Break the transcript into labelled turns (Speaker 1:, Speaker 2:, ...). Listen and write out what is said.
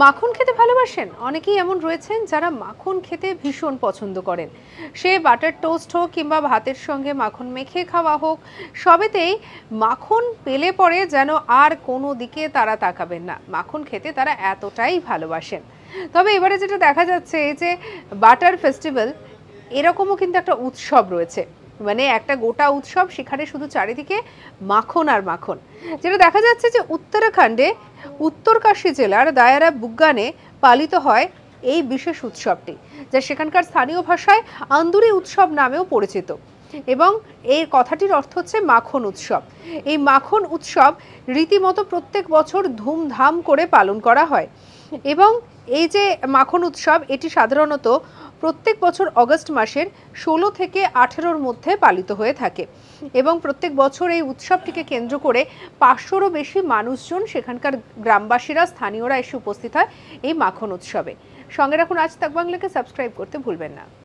Speaker 1: মাখন খেতে ভালোবাসেন? অনেকেই এমন রয়েছেন যারা মাখন খেতে ভীষণ পছন্দ করেন। সে বাটার টোস্ট হোক কিংবা ভাতের সঙ্গে মাখন মেখে খাওয়া হোক, সবেতেই মাখন পেলে পরে যেন আর কোনো দিকে তারা তাকাবেন না। মাখন খেতে তারা এতটাই ভালোবাসেন। তবে এবারে যেটা দেখা যাচ্ছে, এই যে বাটার ফেস্টিভ্যাল, এরকমও কিন্তু একটা উৎসব রয়েছে। মানে একটা গোটা উৎসব, সেখানে শুধু চারিদিকে মাখন আর মাখন। যেটা দেখা যাচ্ছে যে উত্তরাখণ্ডে উত্তরকাশী জেলার দায়রা বুগ্গানে পালিত হয় এই বিশেষ উৎসবটি, যা সেখানকার স্থানীয় ভাষায় আন্দুরি উৎসব নামেও পরিচিত। এবং এই কথাটির অর্থ হচ্ছে মাখন উৎসব। এই মাখন উৎসব রীতিমতো প্রত্যেক বছর ধুমধাম করে পালন করা হয়। এবং এই যে মাখন উৎসব, এটি সাধারণত প্রত্যেক বছর অগস্ট মাসের 16 থেকে 18-র মধ্যে পালিত হয়ে থাকে। এবং প্রত্যেক বছর এই উৎসবটিকে কেন্দ্র করে 500-রও বেশি মানুষজন, সেখানকার গ্রামবাসীরা, স্থানীয়রা এসে উপস্থিত হয় এই মাখন উৎসবে। সঙ্গে রাখুন আজ তাক বাংলাকে, সাবস্ক্রাইব করতে ভুলবেন না।